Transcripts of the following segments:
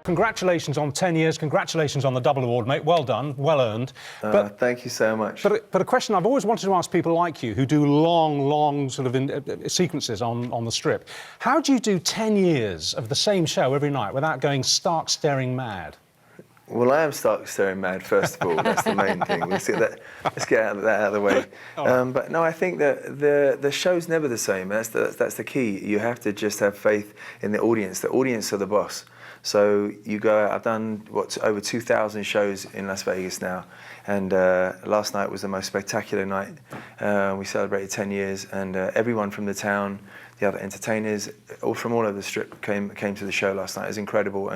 Congratulations on 10 years. Congratulations on the double award, mate. Well done. Well earned. Thank you so much. But a question I've always wanted to ask people like you who do long sort of sequences on the strip. How do you do 10 years of the same show every night without going stark staring mad? Well, I am stark staring mad, first of all. That's the main thing. Let's get that out of the way. Right. But no, I think that the show's never the same. That's the key. You have to just have faith in the audience. The audience are the boss. So you go out, I've done, over 2,000 shows in Las Vegas now, and last night was the most spectacular night. We celebrated 10 years, and everyone from the town, the other entertainers, all from all over the strip came to the show last night. It was incredible,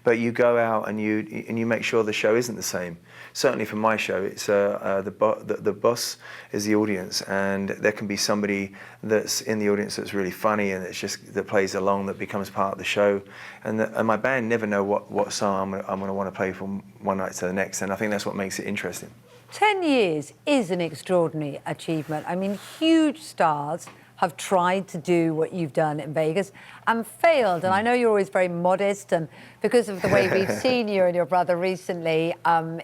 but you go out and you make sure the show isn't the same. Certainly for my show, it's the boss is the audience, and there can be somebody that's in the audience that's really funny and that plays along, that becomes part of the show, and my band never know what song I'm going to want to play from one night to the next, and I think that's what makes it interesting. 10 years is an extraordinary achievement. I mean, huge stars have tried to do what you've done in Vegas and failed. And I know you're always very modest, and because of the way we've seen you and your brother recently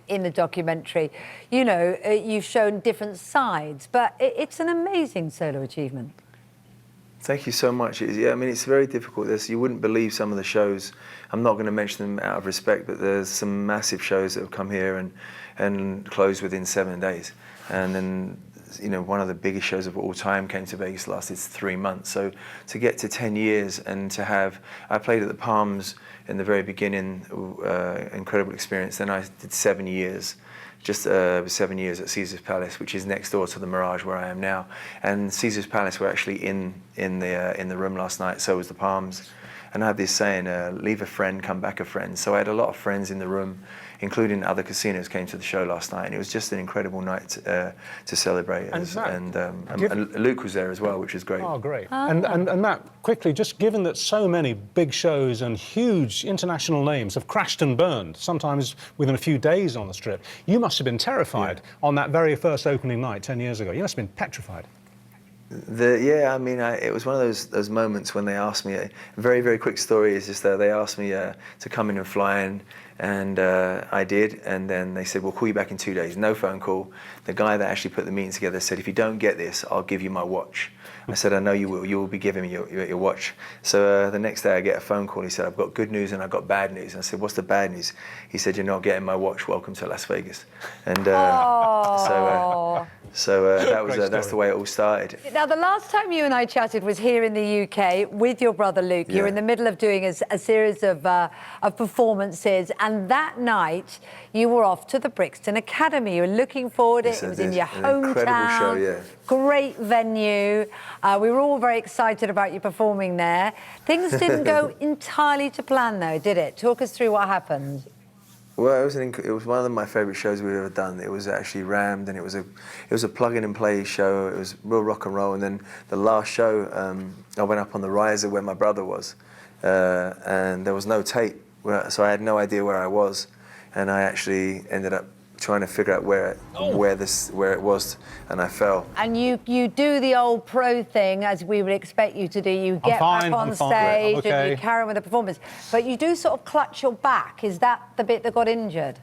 in the documentary, you know, you've shown different sides, but it's an amazing solo achievement. Thank you so much. Yeah, I mean, it's very difficult. You wouldn't believe some of the shows. I'm not going to mention them out of respect, but there's some massive shows that have come here and closed within 7 days. And then, you know, one of the biggest shows of all time came to Vegas, lasted 3 months. So to get to 10 years and to have, I played at the Palms in the very beginning, incredible experience. Then I did 7 years. Just 7 years at Caesar's Palace, which is next door to the Mirage where I am now. And Caesar's Palace were actually in the room last night. So was the Palms. And I had this saying, leave a friend, come back a friend. So I had a lot of friends in the room, including other casinos came to the show last night, and it was just an incredible night to celebrate. And Luke was there as well, which was great. Oh, great. And Matt, quickly, just given that so many big shows and huge international names have crashed and burned, sometimes within a few days on the strip, you must have been terrified on that very first opening night 10 years ago. You must have been petrified. Yeah, I mean, it was one of those moments when they asked me, a very, very quick story is just that they asked me to come in and fly in, and I did, and then they said, we'll call you back in 2 days. No phone call. The guy that actually put the meeting together said, if you don't get this, I'll give you my watch. I said, I know you will. You will be giving me your watch. So the next day I get a phone call. He said, I've got good news and I've got bad news. And I said, what's the bad news? He said, you're not getting my watch. Welcome to Las Vegas. And that's the way it all started. Now, the last time you and I chatted was here in the UK with your brother Luke. You're in the middle of doing a series of performances, and that night you were off to the Brixton Academy. You were looking forward to it. It was in your hometown. Incredible show, yeah. Great venue. We were all very excited about you performing there. Things didn't go entirely to plan, though, did it? Talk us through what happened. Well, it was one of my favourite shows we've ever done. It was actually rammed, and it was a plug-in-and-play show. It was real rock and roll. And then the last show, I went up on the riser where my brother was, and there was no tape, so I had no idea where I was, and I actually ended up trying to figure out where it was, and I fell. And you do the old pro thing, as we would expect you to do. You get back on stage and you carry on with the performance, but you do sort of clutch your back. Is that the bit that got injured?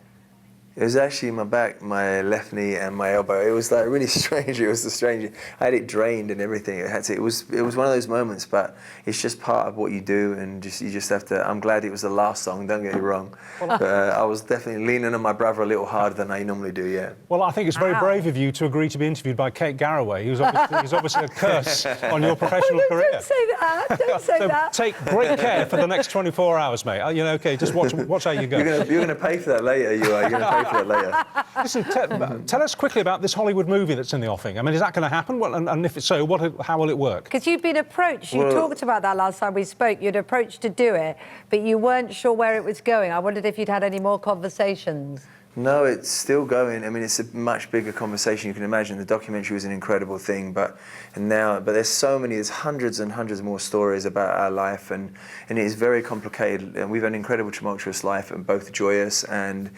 It was actually my back, my left knee, and my elbow. It was like really strange. It was the strange. I had it drained and everything. It was one of those moments, but it's just part of what you do, and you just have to. I'm glad it was the last song. Don't get me wrong, but I was definitely leaning on my brother a little harder than I normally do. Yeah. Well, I think it's very brave of you to agree to be interviewed by Kate Garraway, who's obviously a curse on your professional career. Don't say that. Don't say that. Take great care for the next 24 hours, mate. You know, okay, just watch how you go. You're going to pay for that later. You are. You're going to pay for that later. Listen, tell us quickly about this Hollywood movie that's in the offing. I mean, is that going to happen? Well, and if it's so, how will it work? Because you've been approached. You talked about that last time we spoke. You'd approached to do it, but you weren't sure where it was going. I wondered if you'd had any more conversations. No, it's still going. I mean, it's a much bigger conversation. You can imagine the documentary was an incredible thing, but there's so many, there's hundreds and hundreds more stories about our life, and it is very complicated. And we've had an incredible, tumultuous life, and both joyous and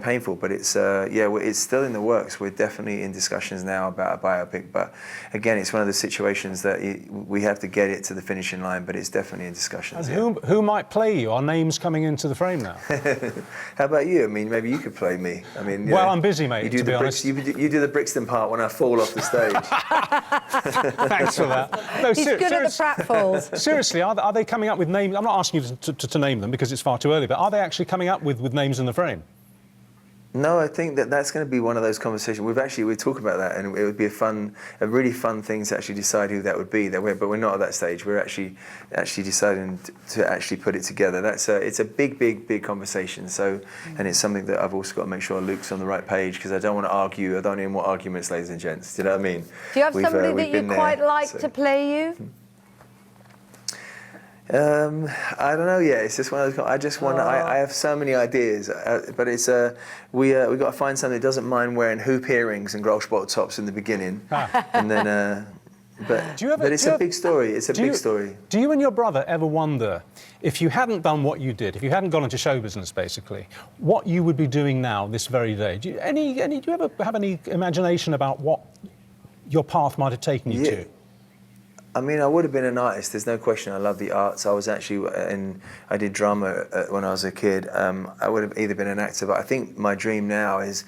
painful. But it's it's still in the works. We're definitely in discussions now about a biopic. But again, it's one of the situations that we have to get it to the finishing line. But it's definitely in discussions. And who might play you? Are names coming into the frame now? How about you? I mean, maybe you could play me. I mean, well, I'm busy, mate. You do to be honest. You do the Brixton part when I fall off the stage. Thanks for that. No, He's good at the pratfalls. Seriously, are they coming up with names? I'm not asking you to name them because it's far too early, but are they actually coming up with names in the frame? No, I think that's going to be one of those conversations. We talk about that, and it would be a really fun thing to actually decide who that would be. But we're not at that stage. We're actually deciding to actually put it together. It's a big conversation. So, and it's something that I've also got to make sure Luke's on the right page, because I don't want to argue. I don't need more arguments, ladies and gents. Do you know what I mean? Do you have somebody that you quite like to play you? I don't know yet. It's just one of those. I just want. I have so many ideas, but it's we got to find something that doesn't mind wearing hoop earrings and Grolsch bottle tops in the beginning, and then. But it's a big story. It's a big story. Do you and your brother ever wonder, if you hadn't done what you did, if you hadn't gone into show business, basically, what you would be doing now, this very day? Do you ever have any imagination about what your path might have taken you to? I mean, I would have been an artist. There's no question. I love the arts. I was actually I did drama when I was a kid. I would have either been an actor, but I think my dream now is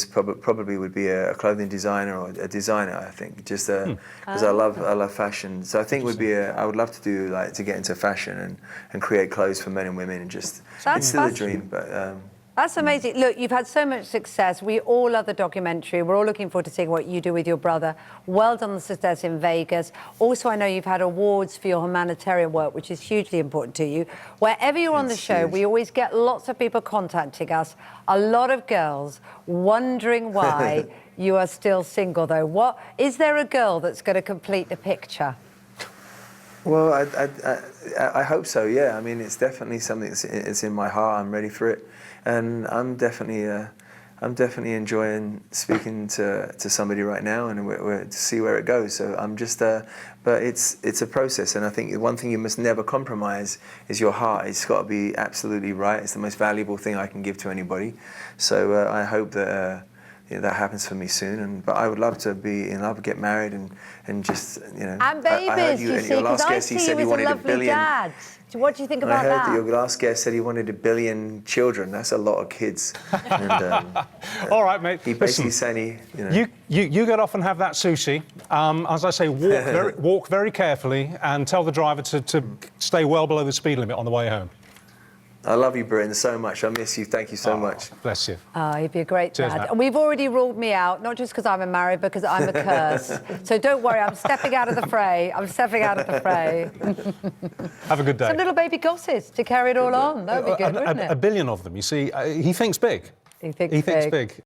probably would be a clothing designer or a designer. I think just because I love fashion. So I think I would love to do to get into fashion and create clothes for men and women, and just it's still a dream, but. That's amazing. Look, you've had so much success. We all love the documentary. We're all looking forward to seeing what you do with your brother. Well done on the success in Vegas. Also, I know you've had awards for your humanitarian work, which is hugely important to you. Wherever you're on the show, we always get lots of people contacting us. A lot of girls wondering why you are still single, though. Is there a girl that's going to complete the picture? Well, I hope so, yeah. I mean, it's definitely something that's in my heart. I'm ready for it. And I'm definitely enjoying speaking to somebody right now, and we're to see where it goes. So I'm just, but it's a process, and I think the one thing you must never compromise is your heart. It's got to be absolutely right. It's the most valuable thing I can give to anybody. So I hope that that happens for me soon. But I would love to be in love, get married, and just And babies, you see, because I see you as a lovely dad. What do you think about that? I heard that your last guest said he wanted 1 billion children. That's a lot of kids. And, all right, mate. He basically said you get off and have that sushi. As I say, walk very carefully, and tell the driver to stay well below the speed limit on the way home. I love you, Britain, so much. I miss you. Thank you so much. Bless you. He'd be a great Cheers, dad. Matt. And we've already ruled me out, not just because I'm married, but because I'm a curse. So don't worry, I'm stepping out of the fray. Have a good day. Some little baby Gosses to carry it all on. That would be good, wouldn't it? 1 billion of them, you see. He thinks big. He thinks big.